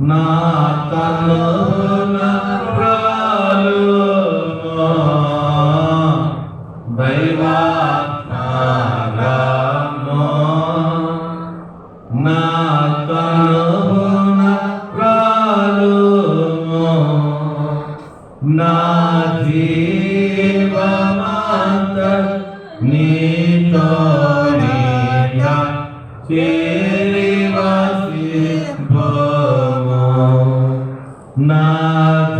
నా తనున ప్రాలుమో దైవాత్మారమో నా తనున ప్రాలుమో నా జీవమంత నీతో నీగా చేరివసిపోము నా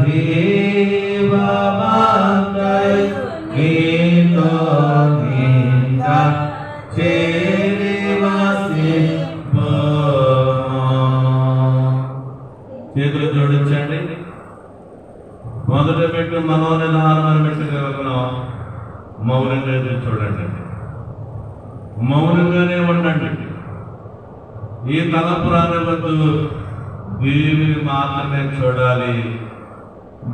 జీవమంత నీతో నీగా చేరివసిపోము. చేతులు జోడించండి. మొదటి పెట్టు మనోనిధానం పెట్టుకోగలం. మౌనంగా చూడండి, మౌనంగానే ఉండండి. ఈ తలపురాణులకు దేవుని మాత్రమే చూడాలి,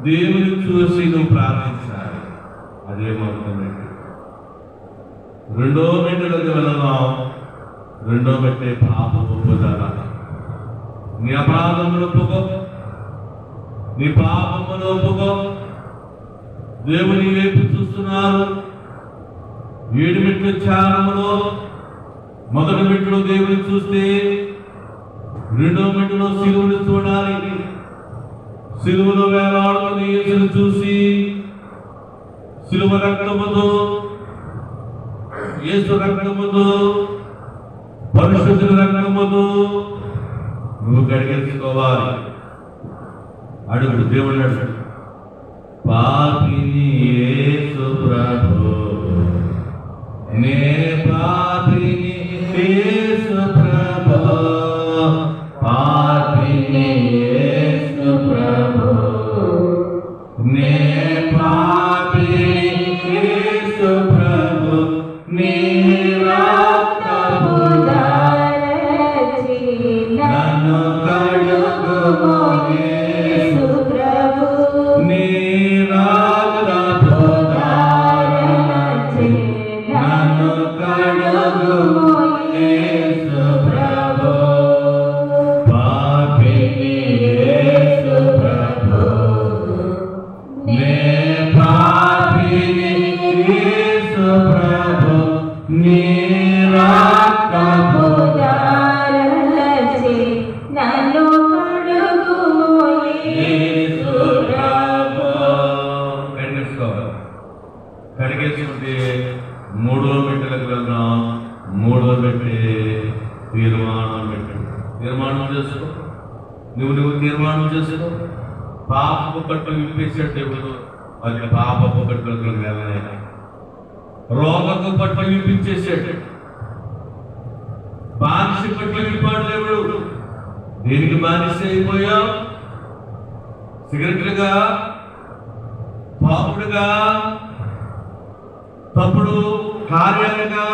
దేవుని చూసి నువ్వు ప్రార్థించాలి. అదే మౌనం పెట్టి రెండో మెట్టులకు వెళదాం. రెండో పెట్టే పాప ఒప్పుదల. నీ అపరాధములు ఒప్పుకో, నీ పాపములు ఒప్పుకో. దేవుని వైపు చూస్తున్నారు. 7 మెట్ల ధ్యానములో మొదటి మెట్టులో దేవుని చూస్తే రెండో మెట్టులో సిలువను చూడాలి. సిలువలో వేలాడుతున్న యేసును చూసి సిలువ రక్తముతో, యేసు రక్తముతో, పరిశుద్ధుల రక్తముతో నువ్వు కడిగించుకోవాలి. అడుగు దేవుడు అడుగు. పాపిని యేసు ప్రభు, నే పాపిని యేసు ప్రభు, పాపిని యేసు ప్రభు, నే పాపిని యేసు ప్రభు, నీ రక్తము ధారించి నన్ను కడుగుము యేసు ప్రభు, నీ రక్తము ధారించి నన్ను కడుగుము యేసు ప్రభు, పాపిని యేసు ప్రభు, నే పాపిని యేసు ప్రభు, నీ రక్తము ధారించి నన్ను కడుగుము యేసు ప్రభు. కడిగేసుకుంటే మూడో మెట్టులకు వెళ్దాం. మూడో పెట్టే తీర్మానం పెట్టు. తీర్మానం చేసుకో. నువ్వు తీర్మానం చేసుకో. పాపపు కట్టులు విప్పేసాడు దేవుడు. అది పాపపు కట్టులకు వెళ్ళలేదు. రోగపు పట్టులు విప్పించేసాడు. బానిస పట్టులు విప్పాడు దేవుడు. దేనికి బానిస అయిపోయావు? సిగరెట్లుగా, పాపుడుగా, తప్పుడు కార్యాలుగా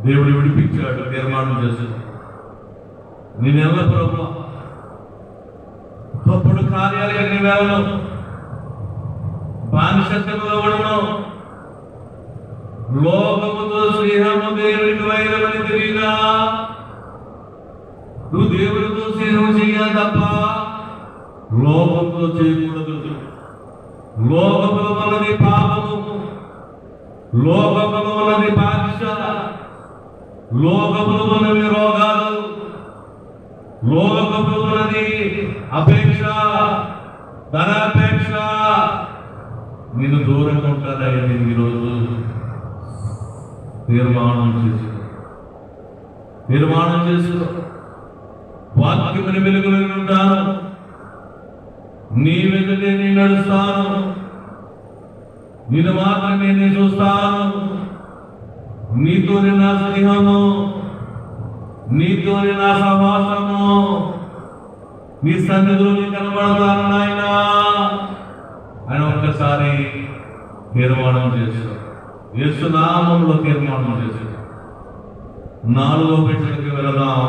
దేవుడు విడిపించాడు. తీర్మానం చేశాడు. నేనెల్ల ప్రభు తప్పుడు కార్యాలుగా నీ వెళ్ళను, బానిసత్వంలో ఉండను, లోకముతో స్నేహము దేవునికి వైరమని తెలియదా? నువ్వు దేవుడితో స్నేహం చేయాలి తప్ప లోకంతో చేయకూడదు. లోకముల వలన పాపము, లోకముల వలన బాధ్యత, లోకముల వలన రోగాలు, లోకముల వలన అపేక్ష, ధనాపేక్ష నిన్ను దూరంగా ఉంటానని నేను ఈరోజు తీర్మానం చేసుకో. వాక్యముని వెలుగులో ఉంటాను, నీ వెంటనే నేను నడుస్తాను, నిన్ను మాత్రమే నేను చూస్తాను. నీతోనే నా స్నేహము, నీతోనే నా సహవాసము, నీ సన్నిధిలో నేను కనబడతాను నాయనా అని ఒక్కసారి తీర్మానం చేస్తాను. యేసు నామములో తీర్మానం చేస్తాను. 4వ పెట్టెకి వెళదాం.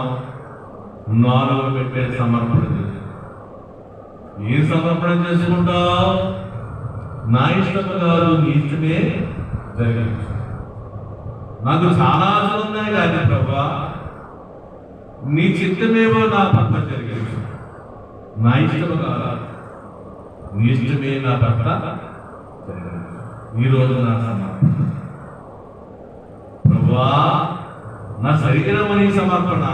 4వ పెట్టే సమర్పణ చేస్తాను. ఏ సమర్పణ చేసుకుంటావు? నా ఇష్టము కాదు, నీ ఇష్టమే జరిగించు. నాకు చాలా ఆశలు ఉన్నాయి కానీ ప్రభా, నీ చిత్తమేమో నా పట్ల జరిగించు, నా ఇష్టము కాదు, నీ ఇష్టమే నా పట్ల జరిగించు. ఈరోజు నా సమర్పణ ప్రభువా, నా శరీరమని సమర్పణ,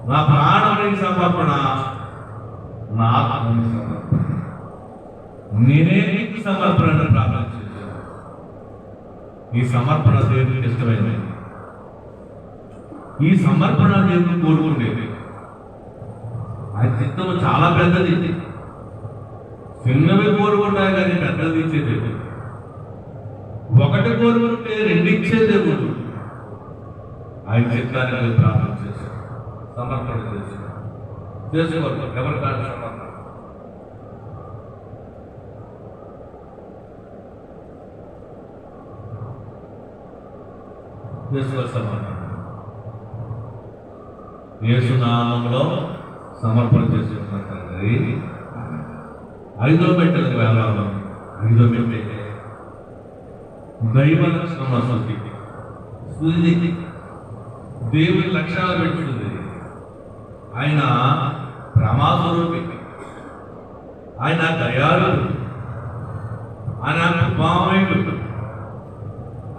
నా ప్రాణమని సమర్పణ, నా ఆత్మని సమర్పణ, నేనే నీకు సమర్పణ ప్రార్థన చేశాను. ఈ సమర్పణ దేవునికి ఇష్టమైనది. ఈ సమర్పణ దేవుడు కోరుకునేది. ఆయన చిత్తము చాలా పెద్దది. చిన్నవి కోరుకుంటాయి కానీ పెద్దది ఇచ్చే దేవుడు. ఒకటి కోరుకుంటే రెండు ఇచ్చే దేవుడు. ఆయన చిత్తానికి ప్రార్థన చేశాడు, సమర్పణ చేశాడు. చేసుకోవాలి ఎవరి కాదు సమర్పణ. చేసుకోవాలి సమర్పణ. యేసు నామములో సమర్పణ చేసుకున్న తండ్రి. ఐదో పెట్టెలకు వెళ్ళాలి. ఐదో పెట్టే దైవ లక్షణం స్థుతి. దేవుని లక్షణాలు పెట్టుకుంది. ఆయన ప్రమాస్వరూపి, ఆయన దయాళుడు, ఆయన కృపామయుడు,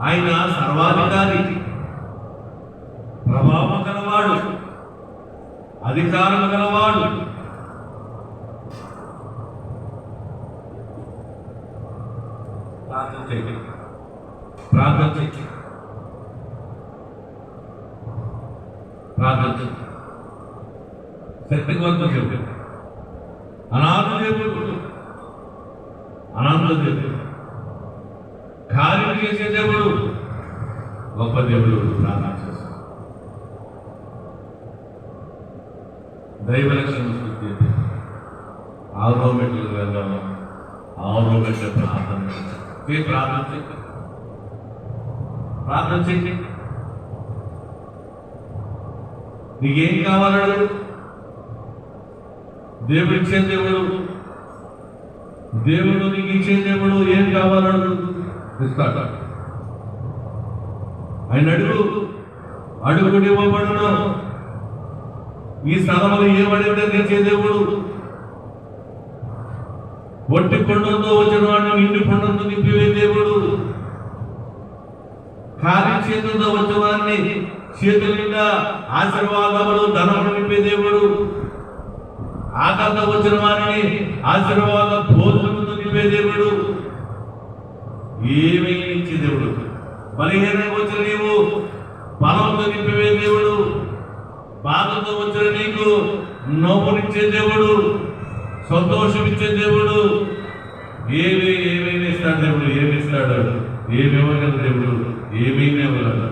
ఆయన సర్వాధికారి, ప్రభావం గలవాడు, అధికారం గలవాడు. ప్రార్థన చేయండి, ప్రార్థన చేయండి, ప్రార్థన చేయండి. శక్తివంతం దేవుడు, అనాథ దేవుడు, అనంత దేవుడు, కార్యం చేసే దేవుడు, గొప్ప దేవుడు. ప్రార్థన చేస్తాడు. దైవ లక్షణం స్థుతి. ఆరో మెట్లకు వెళ్దాము. ఆరో మెట్ల ప్రార్థన ప్రార్థన చేయండి, ప్రార్థన చేయండి. నీకేం కావాలడు? దేవుడు ఇచ్చే దేవుడు, దేవుడు నీకు ఇచ్చే దేవుడు. ఏం కావాలడు ఇస్తాడు. ఆయన అడుగు, అడుగుడు ఇవ్వబడును. ఈ స్థలంలో ఏమడిగితే తెచ్చే దేవుడు. ఒట్టి కొండలతో వచ్చిన వాడిని ఇంటి కొండలతో నింపివే దేవుడు. ఖాళీ చేతులతో వచ్చిన వాడిని చేతుల నిండా ఆశీర్వాదములు ధనములు నింపే దేవుడు. ఆకలితో వచ్చిన వారిని ఆశీర్వాద భోజనములతో నింపే దేవుడు. ఏమీ ఇచ్చే దేవుడు. బలహీనంగా వచ్చిన నీవు బలంతో నింపే దేవుడు. బాధతో వచ్చిన నీకు నవ్వునిచ్చే దేవుడు, సంతోషం ఇచ్చే దేవుడు. ఏమైనా ఇస్తాడు దేవుడు. ఏమి ఇస్తాడు? ఏమివ్వగల దేవుడు? ఏమైనా ఇవ్వగలడు.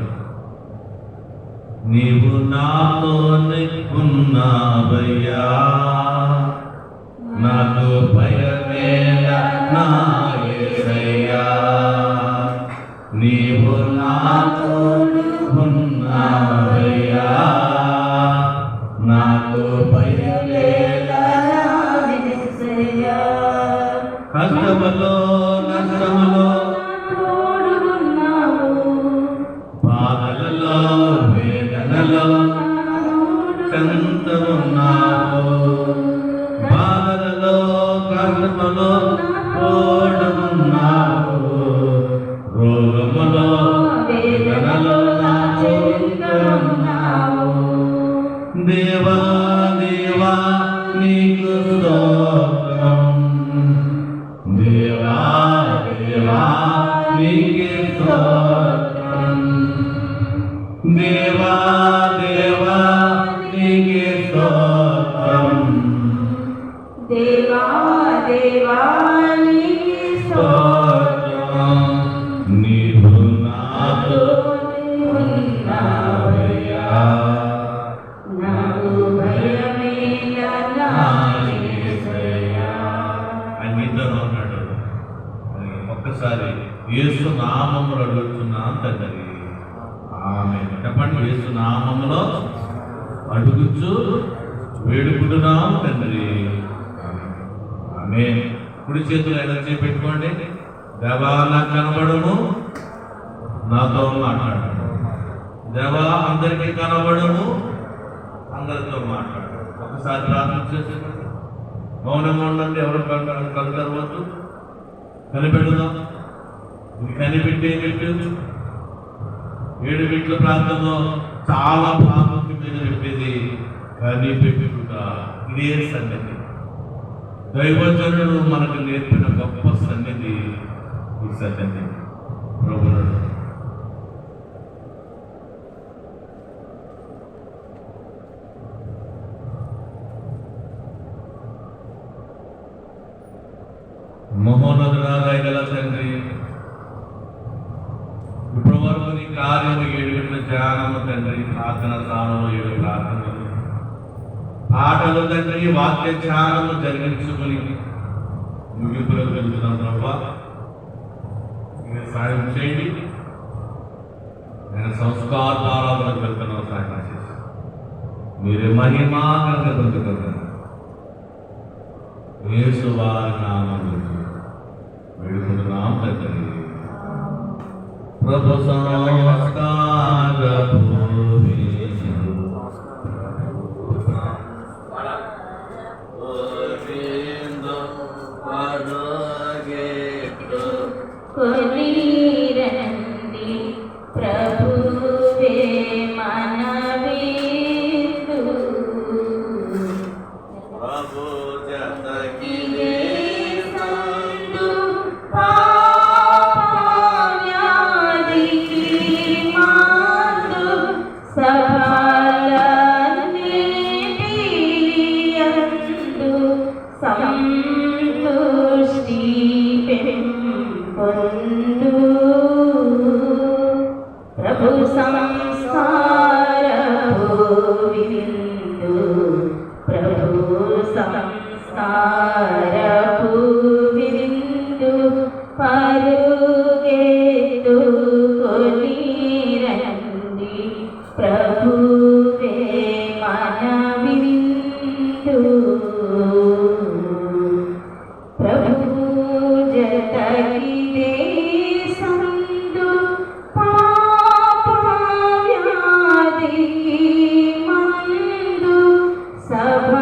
నీవు నాతో ఉన్నావయ్యా, నాకు భయమేలా నా యేసయ్యా. నీవు నాతో ఉన్నావయ్యా, నాకు భయమేలా యేసయ్యా. కష్టములో నష్టములో బాధలలో వేదనలో చెంతమున్నావు. బాధలలో కష్టములో తోడున్నావు. రోగములో వేదనలో దేవా దేవా నీకు స్తోత్రం. దేవా దేవా నీకే స్తోత్రం. దేవా దేవా నీకే స్తోత్రం. దేవా దేవా నీకే స్తోత్రం. నీవు నాతో ఉన్నావయ్యా, నాకు భయమేలా నా యేసయ్యా. ఆయన నీతోనే ఉన్నాడు. ఒక్కసారి యేసు నామములో అడుగుతున్నాను తండ్రి. ఆమేన్. చెప్పండి. యేసు నామములో అడుగుచు వేడుకుంటున్నాం తండ్రి. ఆమేన్. కుడి చేతులు ఎనర్జీ పెట్టుకోండి. దేవా నాకు కనబడును, నాతో మాట్లాడు. దేవా అందరికీ కనబడును, అందరితో మాట్లాడు. ఒకసారి ప్రార్థన చేసేవాడు. మౌనంగా ఉండండి. ఎవరు కళ్ళు తెరవద్దు. కనిపెడదాం. కనిపెట్టే పెట్టు. 7 వీట్ల ప్రాంతంలో చాలా ప్రాముఖ్యమైన చెప్పేది కనిపెట్టుట. ఇదే సన్నిధి. దైవజనుడు మనకు నేర్పిన గొప్ప సన్నిధి ఈ సన్నిధి. ప్రభువుడు మహోన్నతురాలైన తండ్రి, ఇప్పుడు వరకు నీ కార్యము 7 గంటల ధ్యానము తండ్రి, ప్రార్థన స్థానంలో 7 ప్రార్థనలు, ఆటలు తండ్రి, వాక్య ధ్యానము జరిగించుకుని ముగింపులకు వెళ్తున్నాం. ప్రభా మీరు సాయం చేయండి. నేను సంస్కారాలకు వెళ్తున్నాం. సాయం చేసి మీరే మహిమాకరంగా బ్రతుకుతారు. యేసు వారి నామములో వేడుకుంటున్నాం తండ్రి. ప్రభు సంస్కారపు కొనిరండి ప్రభువే మనవిందు. ప్రభు జతకి సందు పాపవ్యాధికి మందు సఫలనిధియందు సంతుష్టి పొందు. ప్రభు సంస్కారపు విందు. ప్రభు సంస్కారపు విందు. పరుగెత్తుకొని రండి ప్రభువే మనవిందు. ప్రభు జతకిదే సందు పాపవ్యాధికి మందు సఫలనిధియందు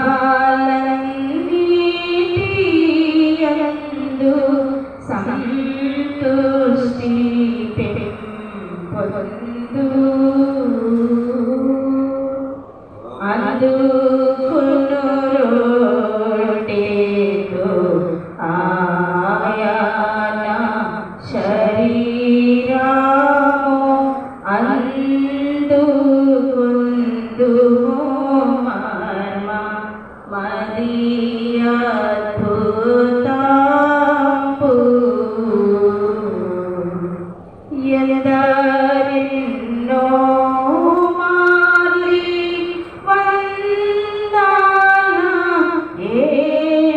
సంతుష్టి పొందు. అందుకును రోటేతో ఆయన శరీరము అందుకుందు మర్మ మదియద్భుతంపు. ఎందరెన్నో మాలి వందన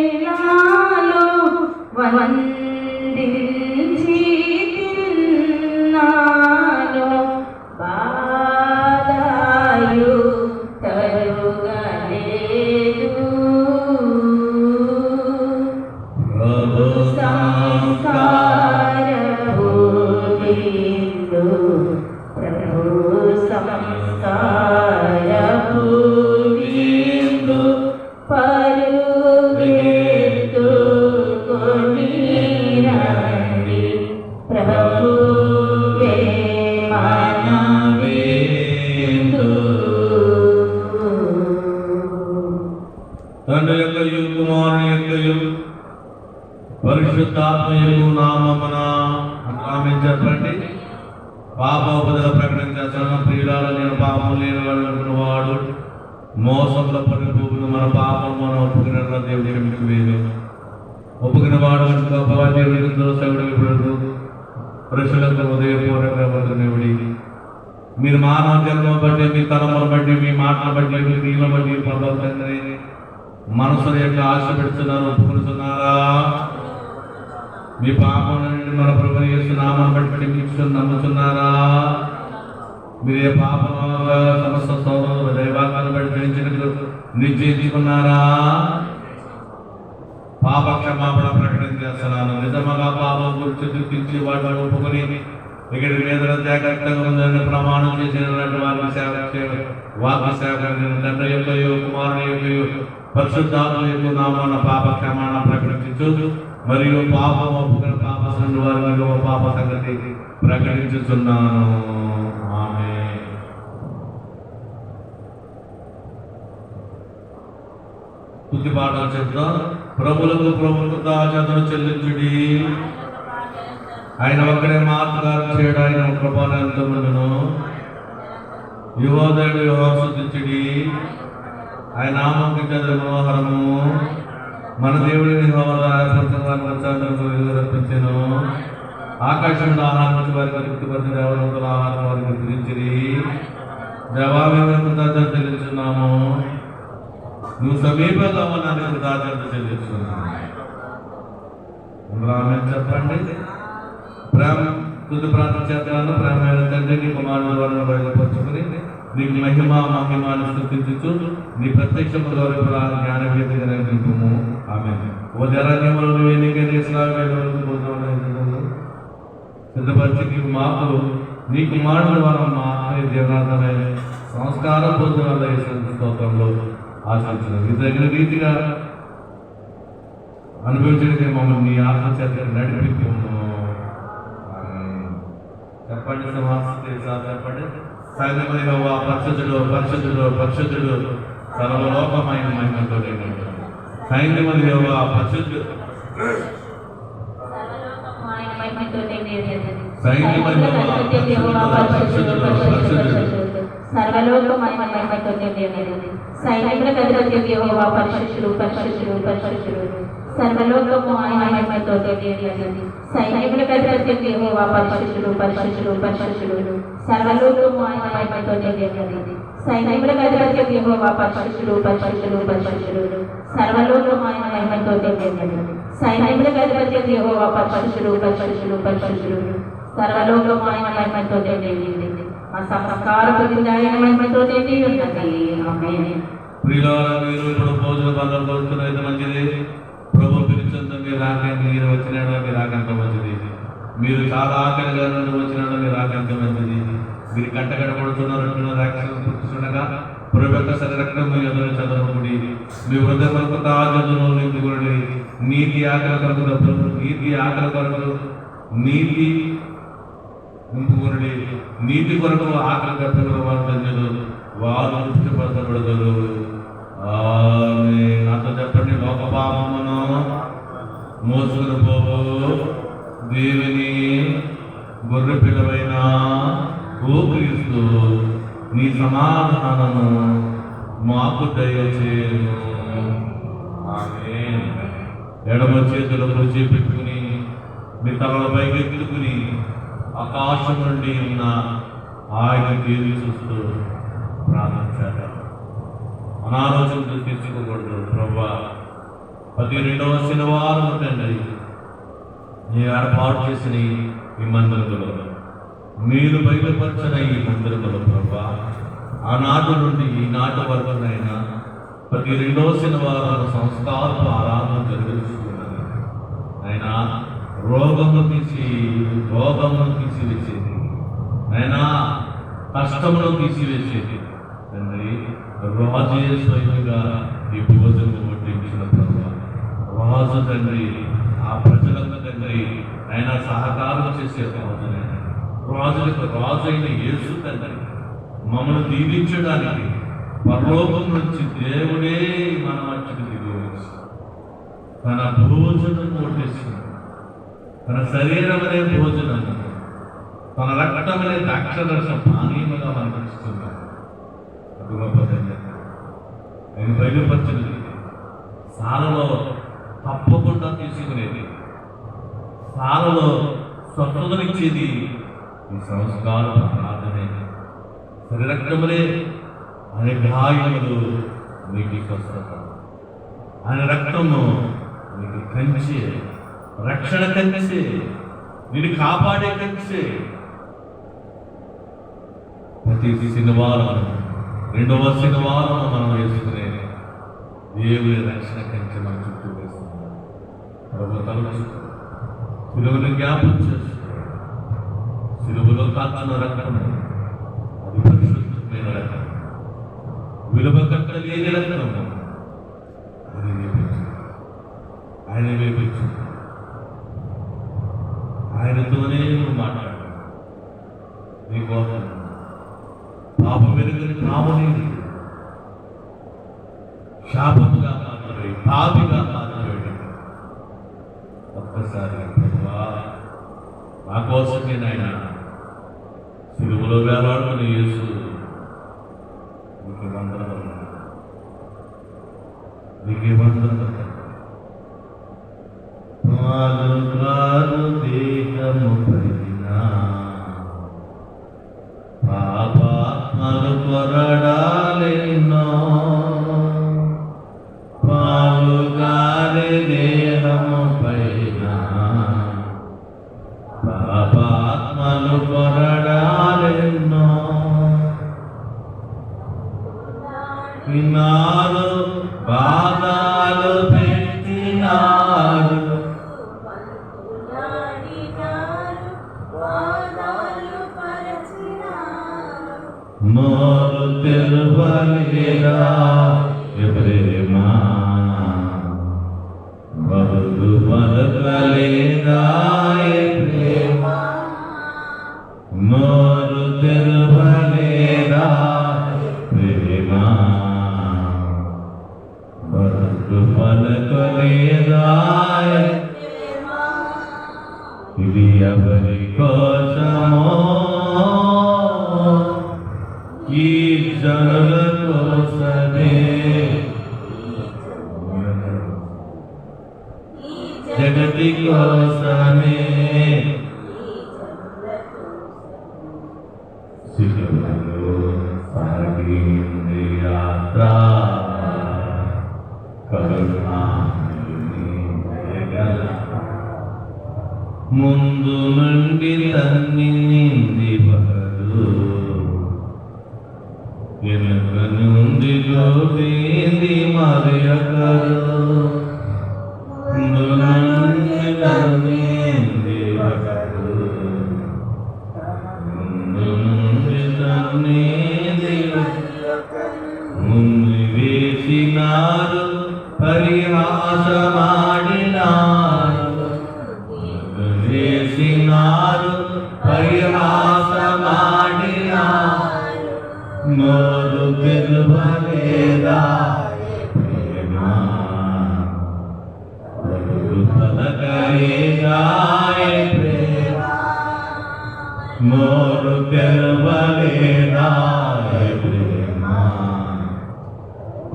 ఏలాలో వందించి తిన్నాను. బాధయు తరుగలేదు. ప్రభు సంస్కారపు విందు. ప్రభు సంస్కారపు విందు. పరుగెత్తుకొని రండి ప్రభువే మనవిందు. తండ్రి యొక్కయు కుమారుని యొక్కయు పరిశుద్ధాత్మయు నామమున ఆమె చెప్పండి. పాపోపదల ప్రకటన చేస్తున్న ప్రియులాల నేను పాపం లేని వాడు మోసంలో పడిపోకుని మన పాపం మనం ఒప్పుకున్న దేవుడి మీకు వేరు ఒప్పుకున్న వాడు సగుడు పురుషులకు ఉదయపూర్వకంగా వందనవిడి. మీరు మానవ జన్మ బట్టి, మీ తలముల బట్టి, మీ మాటల బట్టి, మీ క్రియల బట్టి పొందవుతుందని మనసుల యొక్క ఆశ పెడుతున్నారు. ఒప్పుకుంటున్నారా? మీ పాపం నుండి మన ప్రభుని యేసు నామమును బట్టి మీకు నమ్ముతున్నారా? మీరు ఏ పాపం సమస్త సోదరులు దైవాలను బట్టి గ్రహించినట్లు నిశ్చయించుకున్నారా? పాప క్షమాపణ ప్రకటన చేస్తున్నాను. నిజముగా పాపం గురించి దుఃఖించి వాటిని ఒప్పుకొని ఇక్కడ మీద జాగ్రత్తగా ఉందని ప్రమాణం చేసినటువంటి వాక్య సేవ తండ్రి యొక్క కుమారుని యొక్క పరిశుద్ధాత్మ యొక్క నామాన పాప క్షమాణ ప్రకటించు మరియు పాపం ఒప్పుకున్న పాప వారి పాప సంగతి ప్రకటించుతున్నాను. ఆమేన్. స్తుతి పాఠాలు చెప్తాం. ప్రభులకు దాచదను చెల్లించుడి, ఆయన ఒక్కడే మార్గాలు చేయడం, ఆయన కృపానంతమును యువోదయుడు యువశుద్ధించుడి, ఆయన నామంకి చదువు మనోహరము, మన దేవుడిని రప్పించను. ఆకాశంలో ఆహారం వారికి తృప్తిపరిచిన దేవతల ఆహారం వారికి గురించిరి. దేవాలయం చెల్లించున్నాము, నువ్వు సమీపంగా ఉన్నాను కృతజ్ఞత చెల్లిస్తున్నాను. చెప్పండి. ప్రేమ తుది ప్రార్థన చేస్తాను. ప్రేమ తండ్రి నీ కుమారుల ద్వారా బయలుపరుచుకుని నీకు మహిమాను స్తుతించు నీ ప్రత్యక్షము ద్వారా జ్ఞానవేదిగా నింపుము. ఆమేన్. ఉదయరాజ్యములను సిద్ధపరిచి నీకు మాకు నీ కుమారుల ద్వారా మా ఆత్మీయ జీవనార్థమే సంస్కార భోజనాల స్తోత్రంలో ఆశించిన మీ తగిన రీతిగా అనుభవించడానికి మమ్మల్ని నీ ఆత్మ చేత నడిపిస్తున్నాము. చెప్పండి. చెప్పండి. సైన్యమని యెహోవా పరిశుద్ధుడు పరిశుద్ధుడు పరిశుద్ధుడు సర్వలోకమైన మహిమతో సైన్యమని యెహోవా పరిశుద్ధుడు సైన్యమని యెహోవా పరిశుద్ధుడు పరిశుద్ధుడు సర్వలోకమైన మహిమతో నిండినది. సైన్యములకు అధిపతి యెహోవా పరిశుద్ధుడు పరిశుద్ధుడు పరిశుద్ధుడు సర్వలోకము ఆయన మహిమతో నిండినది. సైన్యములకు అధిపతి యెహోవా పరిశుద్ధుడు పరిశుద్ధుడు పరిశుద్ధుడు సర్వలోకము ఆయన మహిమతో నిండినది. సైన్యములకు అధిపతి యెహోవా పరిశుద్ధుడు పరిశుద్ధుడు పరిశుద్ధుడు సర్వలోకము ఆయన మహిమతో నిండినది. సైన్యములకు అధిపతి యెహోవా పరిశుద్ధుడు పరిశుద్ధుడు పరిశుద్ధుడు సర్వలోకము ఆయన మహిమతో నిండినది. ఆ సంస్కారపు ఆయన మహిమతో నిండి ఉన్నది. ఆమేన్. ప్రియులారా, మీరు ఇప్పుడు భోజన పదాలు దొరుకుతున్నది మంచిది. ప్రభు పిలిచింది మీరు రాకండి, మీరు వచ్చినాడు మీరు రాకంత మంచిది. మీరు చాలా ఆకలిగా నుండి వచ్చినాడు మీరు రాకంత మంచిది. మీరు కంటగడబడుతున్నారు రాక్షసు పుట్టుచుండగా ప్రభు యొక్క శరీరక్తం మీ ఎదురు చదవకుడి, మీ హృదయ తాజను నింపుకుడి. నీతి ఆకలి కొరకు నీతి ఆకలి కొరకు నీతి నింపుకుడి. నీతి కొరకు ఆకలి కప్పిన వారు తృప్తిపరచబడతారు. నాతో చెప్పండి. లోక పాపమును మోసుకుని పోవు దేవుని గొర్రె పిల్లవైన ఓ క్రీస్తు, నీ సమాధానము మాకు దయచేయును. ఆమేన్. ఎడమ చేతులు కుర్చీ పెట్టుకుని మీ తలలపై ఎత్తుకుని ఆకాశం నుండి ఉన్న ఆయన తీరు చూస్తూ ప్రార్థన చేద్దాం. అనాలోచనలు తీర్చుకోకూడదు. ప్రభువా, 12వ శనివారం తండ్రి నీ ఏర్పాటు చేసిన ఈ మందిరములో మీరు బయలుపరిచిన ఈ మందిరములో ప్రభువా, ఆనాటి నుండి ఈనాటి వరకునైనా 12వ శనివారం సంస్కారపు ఆరాధన జరుగుతున్నది. అయినా రోగమును తీసివేసేది, అయినా కష్టమును తీసివేసేది తండ్రి. రాజు స్వయంగా ఈ భోజనం వడ్డించిన ప్రభువా, రాజు తండ్రి ఆ ప్రజలకు తండ్రి ఆయన సహకారం చేసే రాజులకు రాజు అయిన యేసు తండ్రి మమ్మల్ని దీవించడానికి పరలోకం నుంచి దేవుడే మన మధ్యకు దిగి వచ్చి తన భోజనం వడ్డిస్తున్నాడు. తన శరీరం అనే భోజనం, తన రక్తం అనే ద్రాక్షరసం పానీయముగా మనకు ఇస్తున్నాడు. అది గొప్ప తండ్రి. ఆయన బయలుపరిచినది సాలలో తప్పకుండా తీసుకునేది, సాలలో స్వతంత్రనిచ్చేది ఈ సంస్కారం ప్రార్థనే. శరీరక్తములే ఆయన గాయములు మీకు స్వస్థత, ఆయన రక్తము మీకు కంచె, రక్షణ కంచె, నిన్ను కాపాడే కంచె. ప్రతి శనివారం 2వ శనివారం మనం వేసుకునే దేవుని రక్షణ కంచె మన చుట్టూ వేస్తున్నాం. ప్రభు తలచు సిలువను జ్ఞాపకం చేస్తున్నాడు. సిలువలో కాచిన రక్తం అది పరిశుద్ధమైన రక్తం, విలువ కట్టలేని రక్తం. అది ఆయన వేపించు, ఆయనతోనే నువ్వు మాట్లాడు. నీకోసం పాపం వెనుకని కావలేదు, శాపముగా మాట్లాడి పాపిగా మాట్లాడి ఒక్కసారి ప్రభువా నా కోసం నేను ఆయన సిలువలో వేలాడుకుని యేసు నీకు వందనాలు, నీకే వందనాలు. పాలుగారు దేహము పడిన పాపాత్మలు కొరడాలెన్నో, పాలుగారి దేహము పైన పాపాత్మలు కొరడాలెన్నో, విన్నారు బాధాలు పెట్టినారు, మోరు తెరువలేరా ప్రేమా, బహుదు పలకలేదా ప్రేమా, మోరు తెరువలేరా ప్రేమా, బహుదు పలకలేదా. ఇది ఎవరి కోసమో ఈ జనుల కోసమే, జగతి కోసమే, సిలువలో సాగింది యాత్ర, కరుణామయుని దయగల ముందు నుండి తన్నింది బహరు, వెనుక నుండి గోపింది మరియకరు, ముందు నుండి తన్నింది బహరు, ముందు నుండి తన్నింది ముందు వేసినారు పరిహాసమాడినారు, వేసినారు పరిహాసమాడినారు, మోరు తెరువలేదా ప్రేమా, బహుదు పలకలేదా ప్రేమా, మోరు తెరువలేదా ప్రేమా,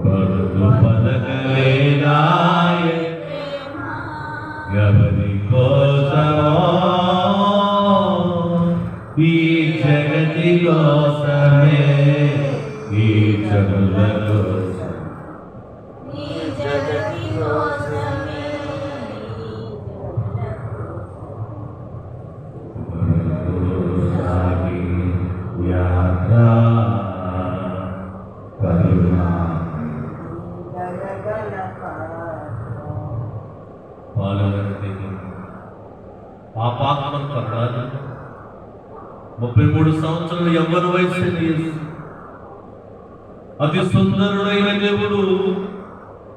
బహుదు పలకలేదా. ఎవరి కోసమో ఈ జగతి కోసమే, ఈ జనుల కోసం, ఈ జగతి కోసమే, సాగి యాత్ర కరుణా పాపాత్మను పడ్డారు. 33 సంవత్సరాలు యవ్వన వయసు అతి సుందరుడైన దేవుడు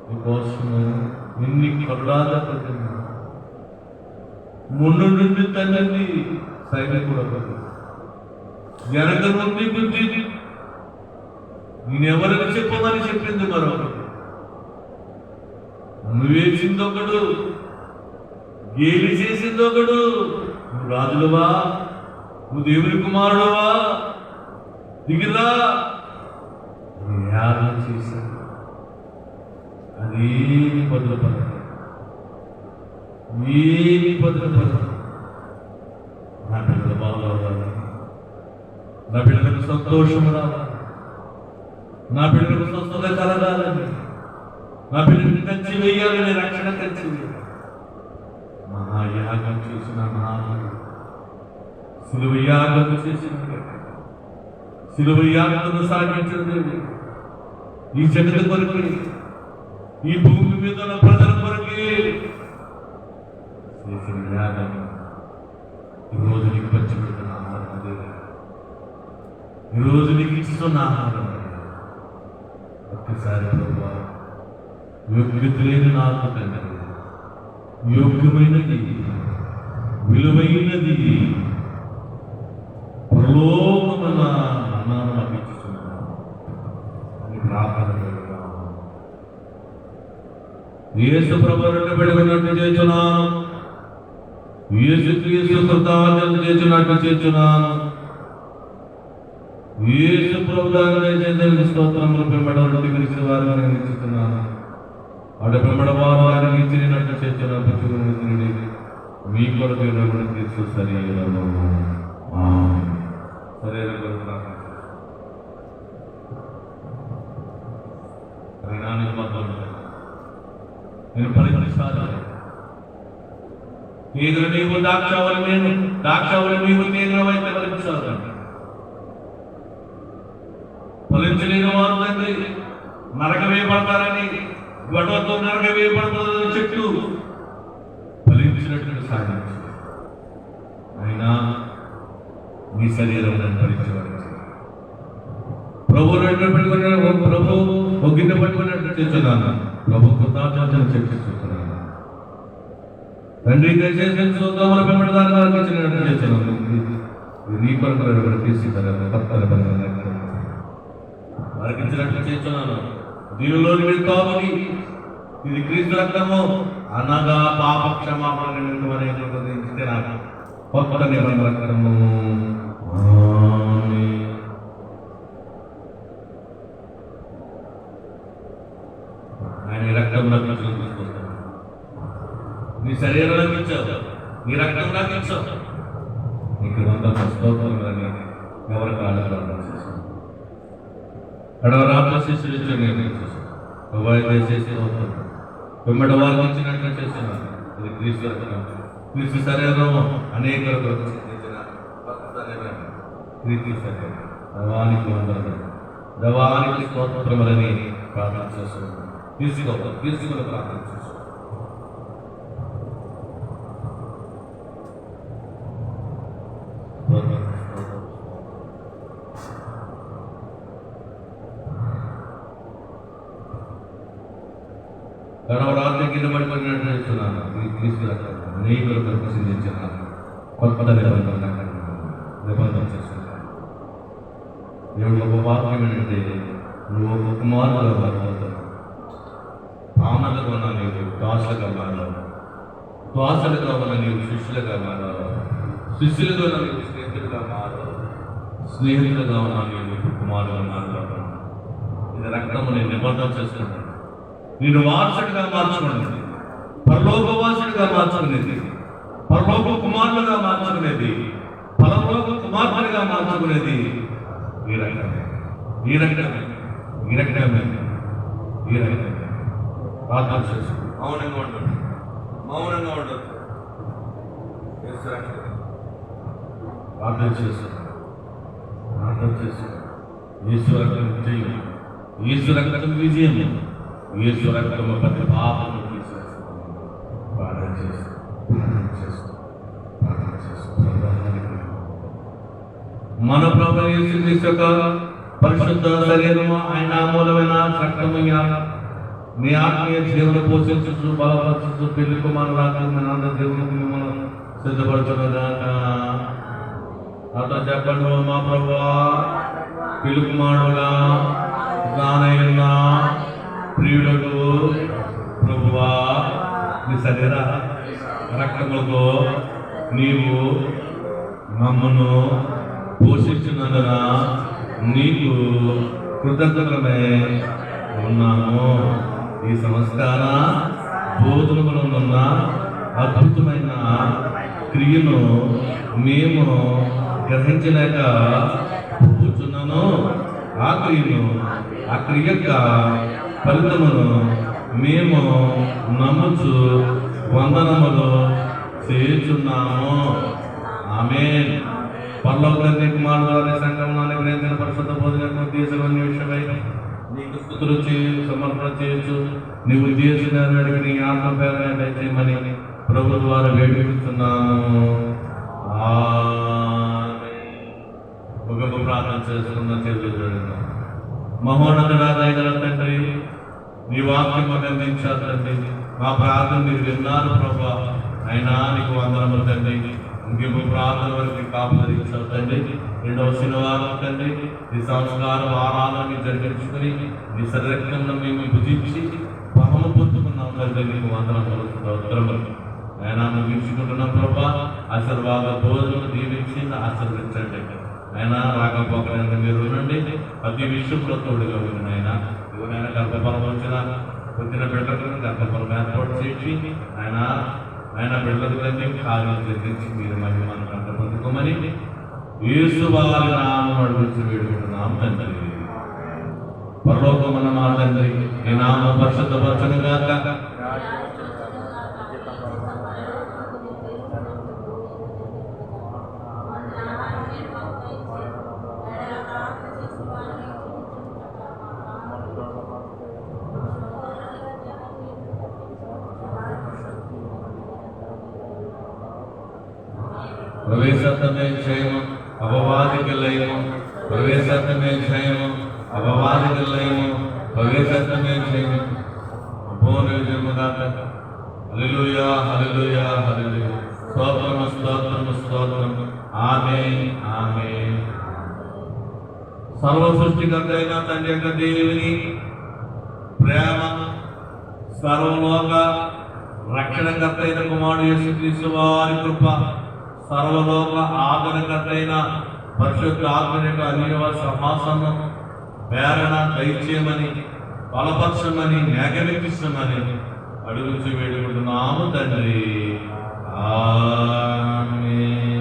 నీకోసం ఇన్ని కొరడాల ముందు నుండి తల్లిని సైనికుడు వెనక నుండి బుద్ధి నేనెవరికి చెప్పమని చెప్పింది మరొకటి, నువ్వేసింది ఒకడు, గేలి చేసింది ఒకడు, నువ్వు రాజులవా, నువ్వు దేవుని కుమారుడువా, దిగిరా యాగం చేశాడు. అదేమి బదులుపడదు, ఏమి బదులుపడదు. నా బిడ్డలు బాగుపడాలి, నా బిడ్డలకు సంతోషం రావాలి, నా బిడ్డలకు స్వస్థత కలగాలని, నా బిడ్డకి కంచి వేయాలని, రక్షణ కంచి వేయాలి. మహాయాగం చేసిన సిలువ యాగం చేసిన సిలువ యాగం సాగించిన దేవుడు ఈ జగతి కొరకు, ఈ భూమి మీద ఉన్న ప్రజల కొరకు చేసిన యాగం ఈరోజు నీకు పంచిపెడుతున్న ఈరోజు నీకు ఇస్తున్న ఆహారం ఒక్కసారి ప్రభువా, యోగ్యత లేని నాకు తండ్రి, యోగ్యమైనది, విలువైనది, పరలోకమైన అన్నాను నాకు ఇస్తున్నాను అని ప్రార్థన పెడుతున్నాను. యేసు ప్రభువును పెడుకున్నట్టు చేస్తున్నాను, యేసు క్రీస్తు కృతజ్ఞతలు చేస్తున్నట్టు చేస్తున్నాను. యేసు ప్రభువుని స్తోత్రములు పెంబడవటి గురించి వారిని ఇస్తున్నాను. అటు పెంబడ వారు ఇచ్చినట్టు చేస్తున్న పుచ్చుకుని మీ కొరకు తీర్చు శరీరము నేను పరిగణిస్తాను. తీగలు నీవు దాక్షావళి, నేను దాక్షావళి నీవు తీగలు అయితే ఫలించాలి. ఫలించలేని వారు తండ్రి నరక వేయబడతారని, గొడవతో నరక వేయబడతారని చెట్టు ఫలించినట్టు సాగించు. అయినా మీ శరీరం ఫలించబడి ప్రభు పెట్టుకున్న ప్రభు ఒక గిన్నె పట్టుకున్నట్టు చేస్తున్నాను. ప్రభు కృతజ్ఞతలు చెప్తున్నాను. తండ్రి దయచేసి సోదరుల పెంపడదాన్ని వారికి ఇచ్చినట్టు చేస్తున్నాను. నీ కొరకు తీసుకుంటారు వారికి ఇచ్చినట్లు చేస్తున్నాను. దీనిలోని మీరు తాగుని ఇది క్రీస్తు రక్తము అనగా పాప క్షమాపణ నిమిత్తం అనేది ఇస్తే నాకు కొత్త నిబంధన రక్తము. ఆయన రక్తంలో తీసుకొస్తాను. నీ శరీరంలో ఇచ్చావు, నీ రక్తంలో ఇచ్చావు. నీకు 100 స్తోత్రాలని ఎవరి కాలంలో చేశాను. కడవ రాత్రి శిష్యులు చేసి వెంబడి వారికి ఇచ్చినట్లు చేస్తున్నాను. ఇది క్రీస్తు రక్తం, క్రీస్తు శరీరం అనేక క్రీస్తు శరీరం దవానికి వందలు, దవానికి స్తోత్రములని ప్రార్థన చేస్తున్నాను. తీసుకుని ప్రార్థన చేస్తున్నాను. రాత్రి కింద పడిపోయినట్టు చేస్తున్నాను. అనేకులు ప్రసిద్ధించిన కొత్త నిబంధన చేస్తున్నాను. దేవుడు ఒక వాక్యం ఏంటంటే, నువ్వు ఒక కుమారుడుగా మారవుతావు. ఆనలుగా ఉన్న నీవు దాసులుగా మారావు, దాసులుగా ఉన్న నీవు శిష్యులుగా మారావు, శిష్యులుగా ఉన్న నీవు స్నేహితులుగా మారావు, స్నేహితులుగా ఉన్న నీవు కుమారులుగా మారావు. ఇది రక్తము నేను నిబంధన చేస్తున్నాను. నేను వారసుడిగా మార్చుకున్నది, పరలోకవాసుడిగా మార్చుకునేది, పరలోక కుమారులుగా మార్చుకునేది, పరలోక కుమార్తెలుగా మార్చుకునేది ఈ రక్తమే, ఈ రక్తమే, ఈ రక్తమే, ఈ రక్తమే. ప్రార్థన చేసు, మౌనంగా ఉండదు, మౌనంగా ఉండదు. ప్రార్థన చేసు, ప్రార్థన చేసు. యేసు రక్తం విజయం, యేసు రక్తం విజయం, యేసు రక్తము ప్రతి పాపము తీసేస్తుంది. ప్రార్థన చేస్తూ మన ప్రభు యేసు క్రీస్తు యొక్క పరిశుద్ధ శరీరము, ఆయన అమూలమైన రక్తమయ్యా మీ ఆత్మీయ జీవన పోషించు, బలపరచు, పెళ్లి కుమారు రాక దేవునికి మిమ్మల్ని సిద్ధపరచుగాక. అట్లా చెప్పండి. మా ప్రభువా, పెళ్లి కుమారుడుగా జ్ఞానయ్యున్న ప్రియుడు ప్రభువా, నీ శరీర రక్తములతో నీవు మమ్మను పోషించినందున నీకు కృతజ్ఞతలమై ఉన్నాము. ఈ సంస్కార బోధనలో ఉన్న అద్భుతమైన క్రియను మేము గ్రహించలేక కూర్చున్నాను. ఆ క్రియను, ఆ క్రియ యొక్క ఫలితమును మేము నమ్ముచు వందనములు చేయుచున్నాము. ఆమేన్. పరలోక తండ్రి కుమారుడు వారి సంఘంలో గ్రహించిన పరిశుద్ధ బోధనకు ఉద్దేశమని విషయమై నీకు స్తుతులు చేయు, సమర్పణ చేయొచ్చు. నీవు ఉద్దేశాన్ని అడిగి నీ ఆత్మ పేరున దయచేయమని ప్రభు ద్వారా వేడుకుంటున్నాను. ఆమేన్. ముగింపు ప్రార్థన చేసుకున్న చెల్లి మహోన్నతుడైన తండ్రి, నీ వాక్యం అందించారు తండ్రి. మా ప్రార్థన మీరు విన్నారు ప్రభా. అయినా నీకు వందనములు తండ్రి. ముగింపు ప్రార్థన వరకు కాపుదరించారు తండ్రి. రెండవ శనివారం తండ్రి ఈ సంస్కారం ఆరాధన జరిగించుకుని నీ శరీరంలో మేము భుజించి బహము పొందుకున్నాం తండ్రి. నీకు వందనములు స్తోత్రములు. అయినా ముగించుకుంటున్నాం ప్రభా. ఆశీర్వాద భోజనం దీవించి ఆశీర్వదించండి. అయినా రాకపోకలైనా మీరు ఉండండి. ప్రతి విషయంలో తోడుగా ఉంది. అయినా ఎవరైనా గర్భఫలం వచ్చిన బిడ్డలను గర్భఫలం ఏర్పాటు చేసి ఆయన బిడ్డలన్నీ కార్యం జరిగించి మీరు మహిమను కంట పొందుకోమని యేసు వారి నామం అడుగుతూ వేడుకుంటున్నాం తండ్రి. పరలోకమున్న మా తండ్రి, నీ నామం పరిశుద్ధపరచును గాక. ప్రవేశమే క్షయము అపవాదికి లయము, ప్రవేశమే క్షయము అపవాదికి లయము, ప్రవేశమే క్షయము అపోనిజముగాక. హల్లెలూయా హల్లెలూయా హల్లెలూయా. స్తోత్రము స్తోత్రము స్తోత్రము. ఆమేన్ ఆమేన్. సర్వ సృష్టికర్త అయిన తండ్రి యొక్క దేవుని ప్రేమ, సర్వలోక రక్షణకర్త అయిన కుమారుడు యేసుక్రీస్తు వారి కృప, సర్వలోక ఆదరణకర్త అయిన పరిశుద్ధ ఆత్మ యొక్క అనియవ సమాసనం ప్రేరణ దయచేయమని, బలపరచమని, న్యాయమిస్తామని అడుగుచు వేడుకుంటున్నాము తండ్రి. ఆమేన్.